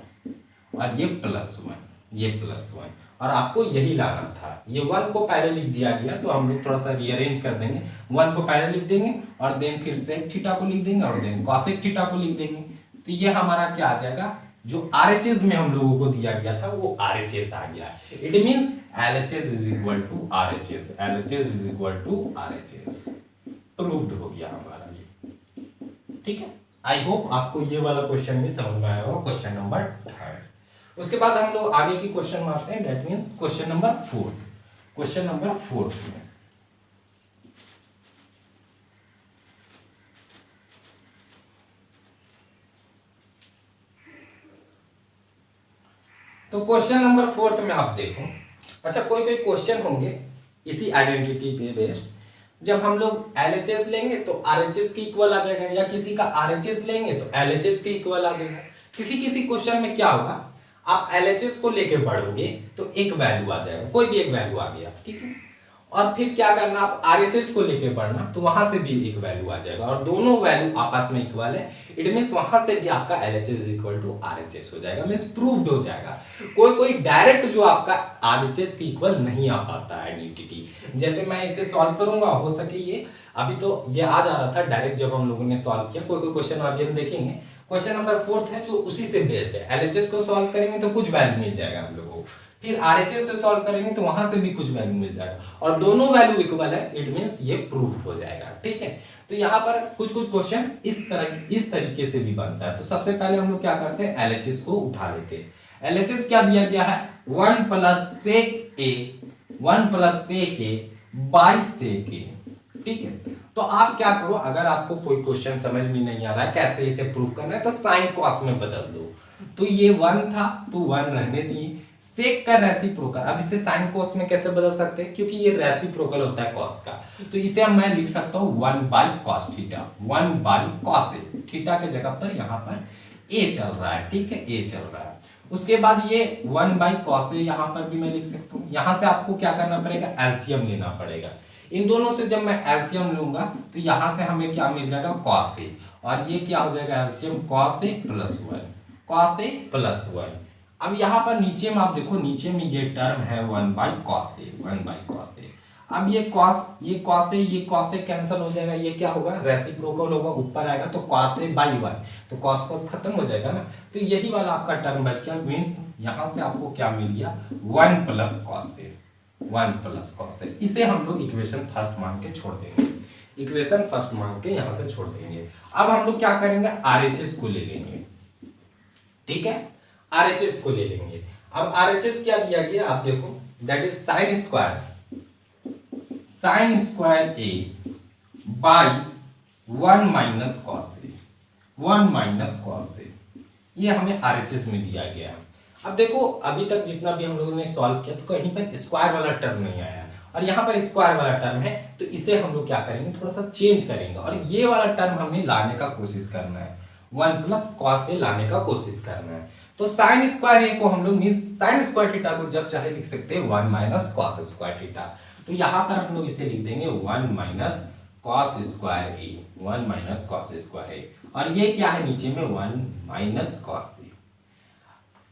और ये प्लस 1, ये प्लस 1, और आपको यही लाना था। ये 1 को पहले लिख दिया गया तो हम लोग थोड़ा सा रीअरेंज कर देंगे, 1 को पहले लिख देंगे और देन फिर सेक थीटा को लिख देंगे और देन कॉसिक थीटा को लिख देंगे, तो ये हमारा क्या आ जाएगा, जो RHS में हम लोगों को दिया गया था वो RHS आ गया। It means LHS is equal to RHS, LHS is equal to RHS, proved हो गया हमारा ये, ठीक है। आई होप आपको ये वाला क्वेश्चन भी समझ में आया होगा, क्वेश्चन नंबर 3। उसके बाद हम लोग आगे की क्वेश्चन मारते हैं, that means question number 4, question number 4 में तो क्वेश्चन नंबर 4 में आप देखो, अच्छा कोई कोई क्वेश्चन होंगे इसी आइडेंटिटी पे बेस्ड, जब हम लोग LHS लेंगे तो RHS के इक्वल आ जाएगा, या किसी का RHS लेंगे तो LHS के इक्वल आ जाएगा। किसी किसी क्वेश्चन में क्या होगा, आप LHS को लेके पढ़ोगे तो एक वैल्यू आ जाएगा, कोई भी एक वैल्यू आ गया, ठीक है, और फिर क्या करना, आप RHS को लेके पढ़ना तो वहां से भी एक वैल्यू आ जाएगा और दोनों वैल्यू आपस में इक्वल है, इट मींस वहां से भी आपका LHS is equal to RHS हो जाएगा, मींस प्रूव्ड हो जाएगा। कोई कोई डायरेक्ट जो आपका RHS के इक्वल नहीं आ पाता है आइडेंटिटी, जैसे मैं इसे सॉल्व करूंगा, हो सके ये अभी तो ये आ जा रहा था डायरेक्ट जब हम लोगों ने सॉल्व किया, कोई कोई क्वेश्चन अभी हम देखेंगे। क्वेश्चन नंबर 4 है जो उसी से बेस्ड है, LHS को सॉल्व करेंगे तो कुछ वैल्यू मिल जाएगा हम लोगों को, फिर RHS से सॉल्व करेंगे तो वहां से भी कुछ वैल्यू मिल जाएगा और दोनों वैल्यू इक्वल है, इट मींस ये प्रूव्ड हो जाएगा, ठीक है। तो यहाँ पर कुछ कुछ क्वेश्चन इस तरीके से भी बनता है। तो सबसे पहले हम लोग क्या करते हैं, LHS को उठा लेते हैं। LHS क्या दिया गया है, 1 plus sec A, 1 plus sec A by sec A, ठीक है। तो आप क्या करो, अगर आपको कोई क्वेश्चन समझ में नहीं आ रहा है कैसे इसे प्रूव करना है तो साइन कॉस में बदल दो, तो ये 1 था तो 1 रहने दिए, सेक का रेसिप्रोकल, अब इसे साइन कॉस में कैसे बदल सकते हैं, क्योंकि ये रेसिप्रोकल होता है कॉस का, तो इसे हम मैं लिख सकता हूं 1 by cos theta, 1 by cos A, theta के जगह पर यहाँ पर ए चल रहा है, ठीक है, ए चल रहा है। उसके बाद ये 1 बाई कॉस ए यहाँ पर भी मैं लिख सकता हूँ। यहाँ से आपको क्या करना पड़ेगा, एलसीएम लेना पड़ेगा, इन दोनों से जब मैं एलसीएम लूंगा तो यहाँ से हमें क्या मिल जाएगा, कॉस ए, और ये क्या हो जाएगा LCM, cos a plus 1, cos a plus 1। अब यहाँ पर नीचे में आप देखो, नीचे में ये टर्म है 1 by cos A, 1 by cos A. अब ये कॉस ए कैंसिल हो जाएगा, ये क्या होगा, रेसिप्रोकल होगा, ऊपर आएगा तो कॉस ए बाई 1, तो कॉस कॉस खत्म हो जाएगा ना, तो यही वाला आपका टर्म बच गया, मींस यहाँ से आपको क्या मिल गया, 1 plus cos A, 1 plus cos ए। इसे हम लोग इक्वेशन फर्स्ट मान के छोड़ देंगे, इक्वेशन फर्स्ट मान के यहाँ से छोड़ देंगे। अब हम लोग क्या करेंगे, RHS को ले लेंगे, ठीक है, RHS को ले लेंगे। अब RHS क्या दिया गया आप देखो, that is sine square A by 1 minus cos A, 1 minus cos A, ये हमें RHS में दिया गया है। अब देखो अभी तक जितना भी हम लोगों ने सॉल्व किया तो कहीं पर स्क्वायर वाला टर्म नहीं आया और यहाँ पर स्क्वायर वाला टर्म है, तो इसे हम लोग क्या करेंगे, थोड़ा सा चेंज करेंगे और ये वाला टर्म हमें लाने का कोशिश करना है, 1 प्लस कॉस ए लाने का कोशिश करना है। तो साइन स्क्वायर ए को हम लोग साइन स्क्वायर थीटा को जब चाहे लिख सकते हैं 1 माइनस कॉस स्क्वायर थीटा, तो यहां पर हम लोग इसे लिख देंगे 1 माइनस कॉस स्क्वायर ए, 1 माइनस कॉस स्क्वायर ए, और ये क्या है नीचे में 1 माइनस कॉस ए,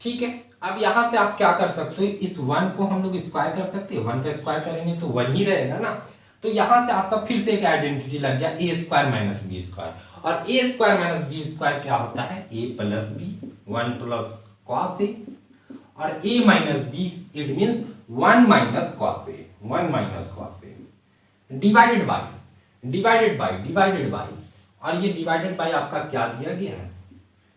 ठीक है। अब यहां से आप क्या कर सकते हो, इस 1 को हम लोग स्क्वायर कर सकते हैं, 1 का स्क्वायर करेंगे तो 1 ही रहेगा ना, तो यहां से आपका फिर से एक आइडेंटिटी लग गया, A square minus B square, और A square minus B square क्या होता है, ए plus B, 1 plus cos A, और A minus B it means 1 minus cos A, 1 minus cos A, divided by और ये डिवाइडेड बाय आपका क्या दिया गया है,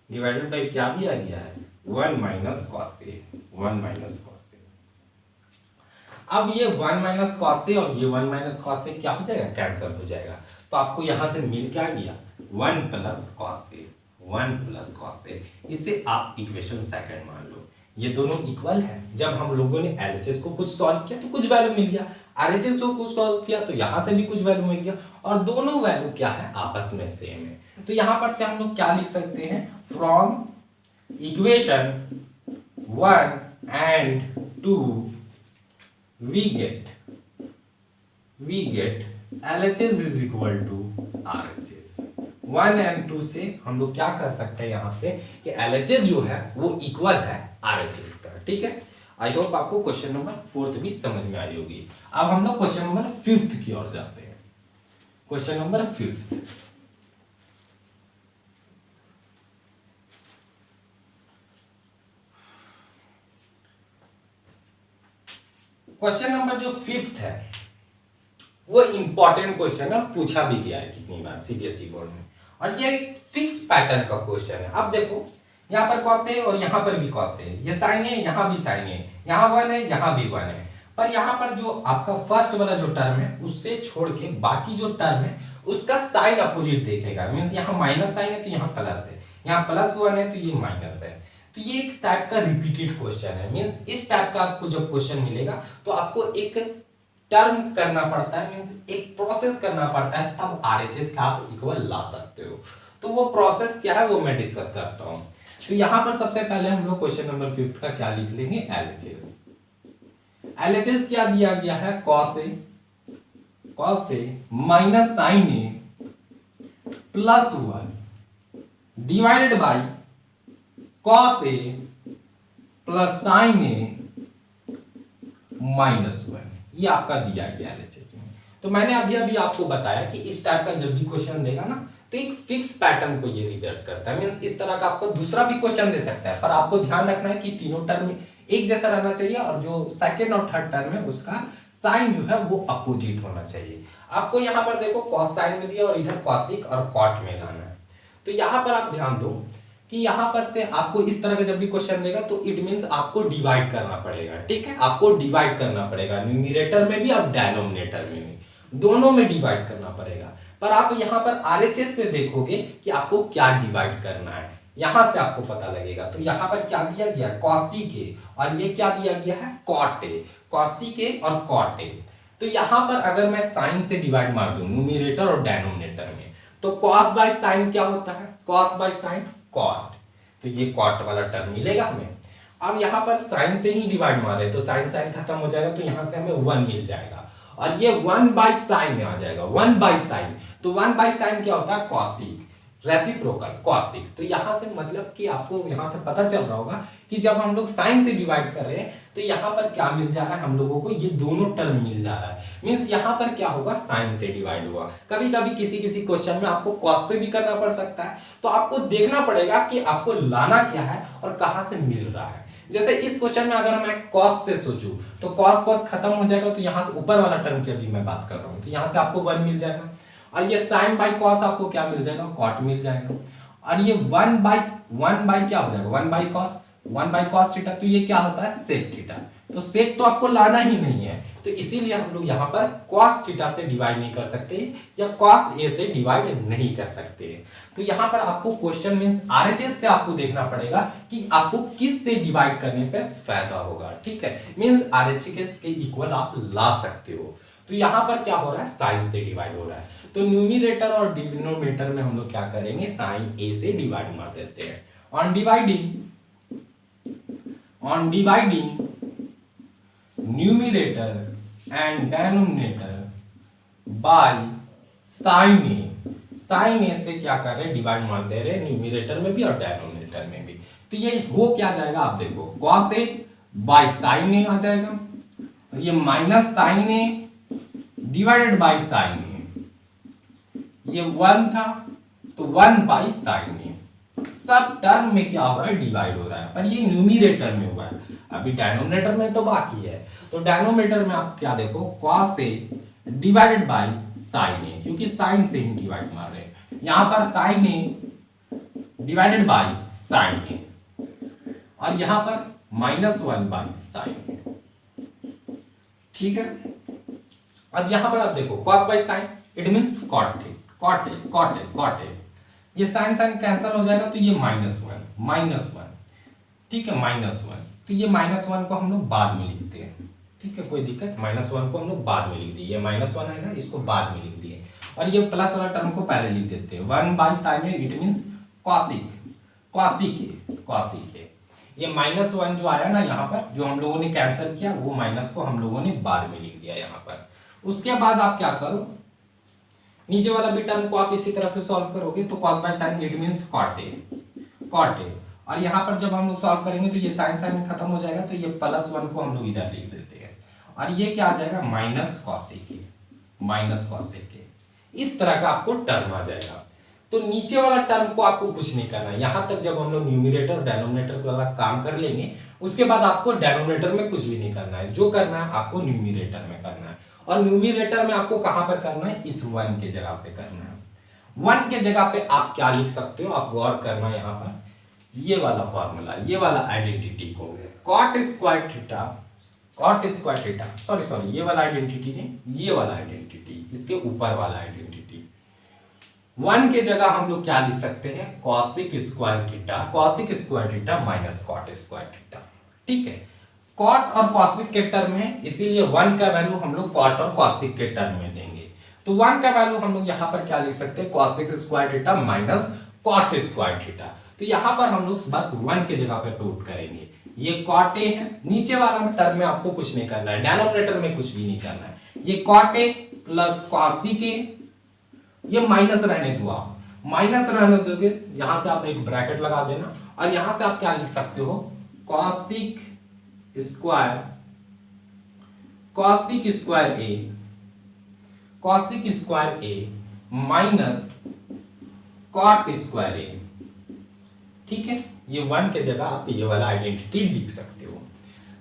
डिवाइडेड बाय क्या दिया गया है, 1 minus cos A, 1 minus cos A. अब ये 1 माइनस कॉस ए और ये 1 माइनस कॉस ए क्या हो जाएगा, कैंसिल हो जाएगा। तो आपको यहां से मिल क्या गया, 1 plus cos A, 1 plus cos ए। इसे आप इक्वेशन सेकंड मान लो, ये दोनों इक्वल है। जब हम लोगों ने एलएचएस को कुछ सॉल्व किया तो कुछ वैल्यू मिल गया, आरएचएस को कुछ सॉल्व किया तो यहां से भी कुछ वैल्यू मिल गया, और दोनों वैल्यू क्या है, आपस में सेम है। तो यहां पर से हम लोग क्या लिख सकते हैं, from equation 1 and 2 we get LHS is equal to RHS। 1 and 2 से हम लोग क्या कर सकते हैं यहां से कि LHS जो है वो इक्वल है RHS का। ठीक है, आई होप आपको क्वेश्चन नंबर 4 भी समझ में आई होगी। अब हम लोग क्वेश्चन नंबर 5 की ओर जाते हैं। क्वेश्चन नंबर 5, क्वेश्चन नंबर जो 5 है वो इंपॉर्टेंट क्वेश्चन है, पूछा भी गया है कितनी बार सीबीएसई बोर्ड में, और ये एक फिक्स पैटर्न का क्वेश्चन है। अब देखो यहाँ पर कॉस है और यहाँ पर भी कॉस है, ये साइन है, यहाँ भी साइन है, यहाँ 1 है, यहाँ भी 1 है, पर यहाँ पर जो आपका फर्स्ट वाला जो टर्म है उससे छोड़ के बाकी जो टर्म है उसका साइन अपोजिट देखेगा। मीन्स यहाँ माइनस साइन है तो यहाँ प्लस है, यहाँ प्लस 1 है तो ये माइनस है। तो ये एक टाइप का रिपीटेड क्वेश्चन है। मीन्स इस टाइप का आपको जब क्वेश्चन मिलेगा तो आपको एक टर्म करना पड़ता है, मीन्स एक प्रोसेस करना पड़ता है, तब आरएचएस का आप इक्वल ला सकते हो। तो वो प्रोसेस क्या है वो मैं डिस्कस करता हूं। तो यहां पर सबसे पहले हम लोग क्वेश्चन नंबर 5 का क्या लिख लेंगे, एलएचएस। एलएचएस क्या दिया गया है, cos a minus sine A plus 1 divided by cos a plus sine a minus 1, ये आपका दिया गया एलएचएस में। तो मैंने अभी अभी आपको बताया कि इस टाइप का जब भी क्वेश्चन देगा ना तो एक फिक्स पैटर्न को ये रिवर्स करता है। मींस इस तरह का आपको दूसरा भी क्वेश्चन दे सकता है, पर आपको ध्यान रखना है कि तीनों टर्म में एक जैसा रहना चाहिए और जो सेकंड और थर्ड टर्म है उसका साइन जो है वो अपोजिट होना चाहिए। आपको यहाँ पर देखो कॉस साइन में दिया और इधर कॉसिक और कॉट में लाना है। तो यहाँ पर आप ध्यान दो कि यहाँ पर से आपको इस तरह का जब भी क्वेश्चन देगा तो इट मींस आपको डिवाइड करना पड़ेगा। ठीक है, आपको डिवाइड करना पड़ेगा, न्यूमरेटर में भी और डिनोमिनेटर में भी, दोनों में डिवाइड करना पड़ेगा। पर आप यहाँ पर आरएचएस से देखोगे कि आपको क्या डिवाइड करना है, यहां से आपको पता लगेगा। तो यहाँ पर क्या दिया गया, कॉसिक ए, और ये क्या दिया गया है, कॉट ए, कॉसिक ए और कॉट ए। तो यहाँ पर अगर मैं साइन से डिवाइड मार दूं न्यूमरेटर और डिनोमिनेटर में, तो कॉस बाय साइन क्या होता है, कॉस बाय साइन कॉट, तो ये कॉट वाला टर्म मिलेगा हमें। अब यहाँ पर साइन से ही डिवाइड मारे तो साइन साइन खत्म हो जाएगा, तो यहाँ से हमें 1 मिल जाएगा, और ये 1 बाय साइन में आ जाएगा, 1 बाय साइन। तो 1 बाय साइन क्या होता है, कॉसिक, रेसिप्रोकल कॉसिक। तो यहां से मतलब कि आपको यहां से पता चल रहा होगा कि जब हम लोग साइन से डिवाइड कर रहे हैं तो यहां पर क्या मिल जा रहा है हम लोगों को, ये दोनों टर्म मिल जा रहा है। मींस यहां पर क्या होगा, साइन से डिवाइड हुआ। कभी कभी किसी किसी क्वेश्चन में आपको कॉस से भी करना पड़ सकता है, तो आपको देखना पड़ेगा कि आपको लाना क्या है और कहां से मिल रहा है। जैसे इस क्वेश्चन में अगर मैं कॉस से सोचूं तो कॉस कॉस खत्म हो जाएगा, तो यहां से ऊपर वाला टर्म की अभी मैं बात कर रहा हूं, तो यहां से आपको 1 मिल जाएगा, और ये साइन बाय कॉस आपको क्या मिल जाएगा, कॉट मिल जाएगा, और ये 1 बाय क्या हो जाएगा, 1 by cos, 1 by cos theta. तो ये क्या होता है, सेक थीटा। तो सेक तो आपको लाना ही नहीं है, तो इसीलिए हम लोग यहाँ पर कॉस थीटा से डिवाइड नहीं कर सकते या कॉस ए से डिवाइड नहीं कर सकते। तो यहाँ पर आपको क्वेश्चन मींस आरएचएस से आपको देखना पड़ेगा कि आपको किस से डिवाइड करने पे फायदा होगा। ठीक है, मींस आरएचएस के इक्वल आप ला सकते हो। तो यहाँ पर क्या हो रहा है, साइन से डिवाइड हो रहा है, तो न्यूमरेटर और डिनोमिनेटर में हम लोग क्या करेंगे, साइन ए से डिवाइड मार देते हैं। On dividing numerator and denominator by sine A से क्या कर रहे हैं, डिवाइड मार दे रहे हैं, न्यूमरेटर में भी और डिनोमिनेटर में भी। तो ये हो क्या जाएगा, आप देखो cos A by sine A आ जाएगा, और ये minus sine A divided by sine A, ये 1 था तो 1 बाय साइन ए। सब टर्म में क्या हो रहा है, डिवाइड हो रहा है, पर ये न्यूमरेटर में हुआ है, अभी डिनोमिनेटर में तो बाकी है। तो डिनोमिनेटर में आप क्या देखो, cos a divided by sin a, क्योंकि sin से ही डिवाइड मार रहे हैं। यहां पर sine A divided by sine A, और यहां पर -1 बाई साइन ए, ठीक है। अब यहां पर आप देखो cos by sine it means cot A, cot A, cot A, cot ए, ये साइन साइन कैंसिल हो जाएगा तो ये -1, ठीक है, -1, तो ये -1 को हम लोग बाद में लिखते हैं, ठीक है, कोई दिक्कत, -1 को हम लोग बाद में लिख दिए, ये -1 है ना, इसको बाद में लिख दिए, और ये प्लस वाला टर्म को पहले लिख देते हैं, 1 by sine A it means cosec A, ये -1 जो आया ना यहाँ पर, जो हम लोगों ने कैंसिल किया, वो माइनस को हम लोगों ने बाद में लिख दिया यहाँ पर। उसके बाद आप क्या करो, नीचे वाला भी टर्म को आप इसी तरह से सॉल्व करोगे, तो cos by sine it means cot ए, और यहाँ पर जब हम लोग सॉल्व करेंगे तो ये साइन साइन खत्म हो जाएगा, तो ये +1 को हम लोग इधर लिख देते हैं, और ये क्या आ जाएगा -cos ए, इस तरह का आपको टर्म आ जाएगा। तो नीचे वाला टर्म को आपको कुछ नहीं करना है, यहां तक जब हम लोग न्यूमरेटर डेनोमिनेटर वाला काम कर लेंगे, उसके बाद आपको डेनोमिनेटर में कुछ भी नहीं करना है, जो करना है आपको न्यूमरेटर में करना है, और न्यूमरेटर में आपको कहां पर करना है, इस 1 के जगह पे करना है। 1 के जगह पे आप क्या लिख सकते हो, आप गौर करना यहाँ पर, ये वाला फॉर्मूला, ये वाला आइडेंटिटी को cot स्क्वायर थीटा, सॉरी ये वाला आइडेंटिटी नहीं, ये वाला आइडेंटिटी, इसके ऊपर वाला आइडेंटिटी, 1 के जगह हम लोग क्या लिख सकते हैं, cosic square theta minus cot square theta, ठीक है। cot और cosic के टर्म है, इसीलिए 1 का वैल्यू हम लोग cot और cosic के टर्म में देंगे, तो 1 का वैल्यू हम लोग यहाँ पर क्या लिख सकते हैं, cosic square theta minus cot square theta, तो यहाँ पर हम लोग बस 1 के जगह पे पुट करेंगे, ये cot a है, नीचे वाला टर्म में आपको कुछ नहीं करना है, डिनोमिनेटर में कुछ भी नहीं करना है, ये cot a plus cosic a, ये माइनस रहने दो, आप माइनस रहने दोगे, यहां से आप एक ब्रैकेट लगा देना, और यहां से आप क्या लिख सकते हो, cosic स्क्वायर ए माइनस cot स्क्वायर ए, ठीक है। ये 1 के जगह आप ये वाला आइडेंटिटी लिख सकते हो,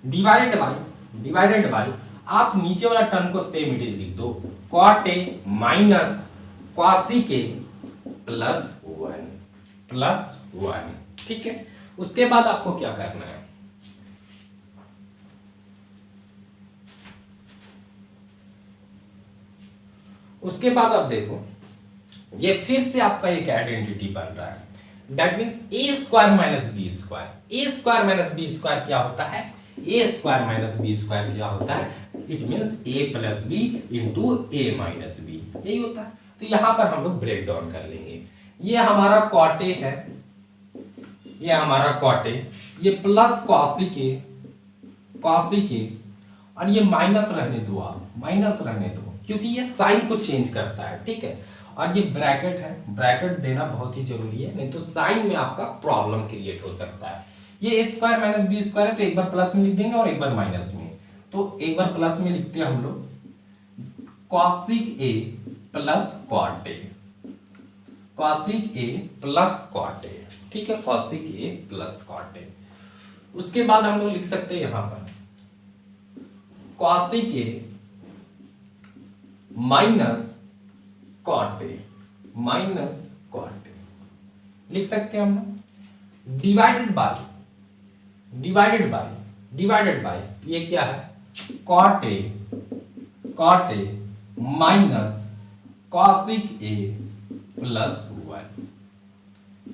डिवाइडेड बाय आप नीचे वाला टर्म को सेम इट इज लिख दो, cot a minus cosic a plus 1, ठीक है। उसके बाद आपको क्या करना है, उसके बाद आप देखो, ये फिर से आपका एक आइडेंटिटी बन रहा है, that means a square minus B square, a square minus B square क्या होता है, a square minus B square क्या होता है, it means a plus b into a minus b, यही होता है। तो यहां पर हम लोग ब्रेक डाउन कर लेंगे, ये हमारा cot a है, ये हमारा cot a, ये प्लस cosic a, और ये माइनस रहने दो, आप माइनस रहने दो, क्योंकि ये साइन को चेंज करता है, ठीक है। और ये ब्रैकेट है, ब्रैकेट देना बहुत ही जरूरी है, नहीं तो साइन में आपका प्रॉब्लम क्रिएट हो सकता है। ये a square minus B square है, तो एक बार प्लस में लिख देंगे और एक बार माइनस में, तो एक बार प्लस में लिखते हैं हम लोग cosic a plus cot a, ठीक है, cosic a plus cot a। उसके बाद हम लोग लिख सकते हैं यहां पर cosic a minus cot a लिख सकते हैं हम लोग, डिवाइडेड बाय ये क्या है, cot a minus cosic a plus 1,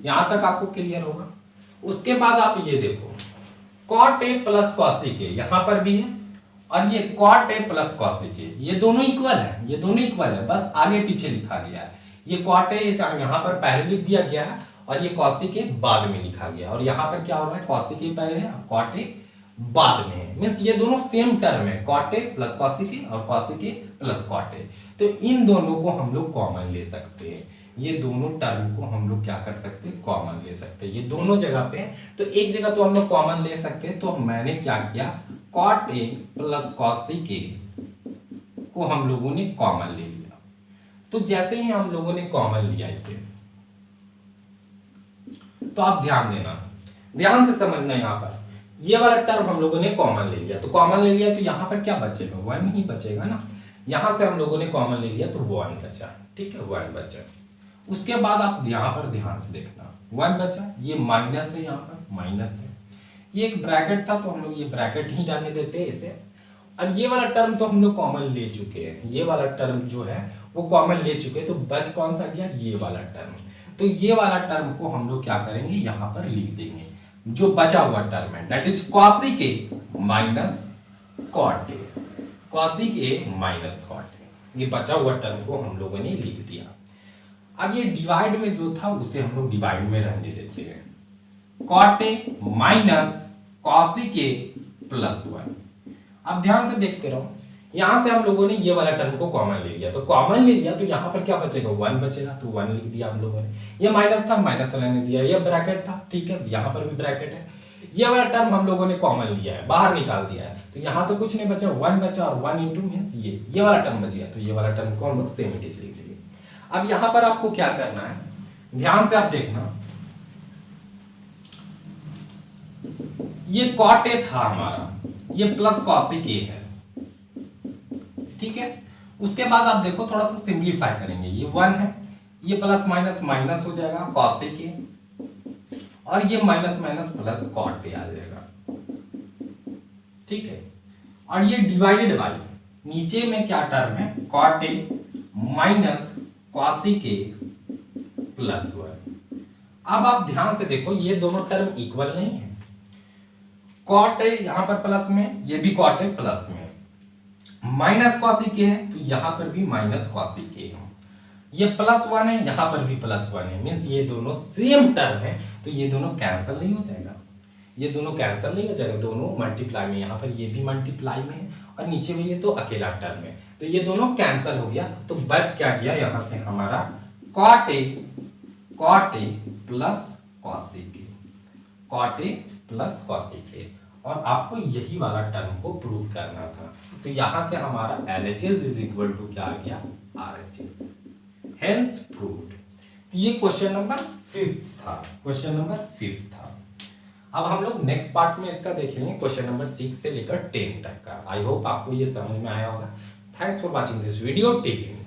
यहां तक आपको क्लियर होगा। उसके बाद आप ये देखो, cot a plus cosic a यहां पर भी है, और ये cot a plus cosic a, ये दोनों इक्वल है, बस आगे पीछे लिखा गया है, ये cot a यहाँ पर पहले लिख दिया गया है, और ये cosic a बाद में लिखा गया, और यहाँ पर क्या हो रहा है, cosic a पहले है, cot a बाद में है, मींस ये दोनों सेम टर्म है, cot a plus cosic a और cosic a plus cot a, तो इन दोनों को हम लोग कॉमन ले सकते हैं, ये दोनों टर्म को हम लोग क्या कर सकते हैं, कॉमन ले सकते हैं, ये दोनों जगह पे है, तो एक जगह तो हम लोग कॉमन ले सकते हैं, तो मैंने क्या किया, cot a plus cosic a को हम लोगों ने कॉमन ले लिया। तो जैसे ही हम लोगों ने कॉमन लिया इसे, तो आप ध्यान से समझना, यहां पर ये वाला टर्म हम लोगों ने कॉमन ले लिया, तो कॉमन ले लिया तो यहां पर क्या बचेगा, 1 ही बचेगा ना, यहां से हम लोगों ने कॉमन ले लिया तो 1 बचा, ठीक है, 1 बचा। उसके बाद आप यहाँ पर ध्यान से देखना, 1 बचा, ये माइनस है, यहाँ पर माइनस है, ये एक ब्रैकेट था तो हम लोग ये ब्रैकेट ही डालने देते हैं इसे। और ये वाला टर्म तो हम लोग कॉमन ले चुके हैं, ये वाला टर्म जो है वो कॉमन ले चुके हैं, तो बच कौन सा गया, ये वाला टर्म। तो ये वाला टर्म को हम लोग क्या करेंगे, यहाँ पर लिख देंगे, जो बचा हुआ टर्म है that is cosec A minus cot A, cosec A minus cot A, ये बचा हुआ टर्म को हम लोगों ने लिख दिया। अब ये डिवाइड में जो था उसे हम लोग डिवाइड में रहने देते हैं, cot A minus cosec A plus 1। अब ध्यान से देखते रहो, यहां से हम लोगों ने ये वाला टर्म को कॉमन ले लिया, तो कॉमन ले लिया तो यहां पर क्या बचेगा, 1 बचेगा, तो 1 लिख दिया हम लोगों ने। ये माइनस था, माइनस रहने दिया, ये ब्रैकेट था, ठीक है, यहां पर भी ब्रैकेट है। ये वाला टर्म हम लोगों ने कॉमन लिया है, बाहर निकाल दिया है, तो यहां तो कुछ नहीं बचा, 1 बचा, और 1 इंटू मीन्स ये वाला टर्म बच गया, तो ये वाला टर्म को हम लोग सेम इट इज लिख देंगे। अब यहां पर आपको क्या करना है, ध्यान से आप देखना, ये cot A था हमारा, ये प्लस cosec A है, ठीक है। उसके बाद आप देखो थोड़ा सा सिंप्लीफाई करेंगे, ये 1 है, ये प्लस माइनस माइनस हो जाएगा cosec A, और ये माइनस माइनस प्लस cot पे आ जाएगा, ठीक है। और ये डिवाइडेड बाय नीचे में क्या टर्म है, cot A minus cosec A plus 1। अब आप ध्यान से देखो, ये दोनों टर्म इक्वल नहीं है, cot A यहां पर प्लस में, ये भी cot A प्लस में, माइनस cosec A है तो यहां पर भी माइनस cosec A है, ये प्लस 1 है, यहां पर भी प्लस 1 है, मींस ये दोनों सेम टर्म है, तो ये दोनों कैंसिल नहीं हो जाएगा, ये दोनों कैंसिल नहीं हो जाएगा, दोनों मल्टीप्लाई में, यहां पर ये भी मल्टीप्लाई में है और नीचे में ये तो अकेला टर्म है, तो ये दोनों कैंसिल हो गया। तो बच क्या गया यहां से हमारा cot A plus cosec A, cot A plus cosec A, और आपको यही वाला टर्म को प्रूव करना था, तो यहां से हमारा LHS इज इक्वल टू क्या आ गया, RHS, हेंस प्रूव्ड। तो ये क्वेश्चन नंबर 5 था, क्वेश्चन नंबर 5 था। अब हम लोग नेक्स्ट पार्ट में इसका देखेंगे, क्वेश्चन नंबर 6 से लेकर 10 तक का। आई होप आपको ये समझ में आया होगा। Thanks for watching this video, take care.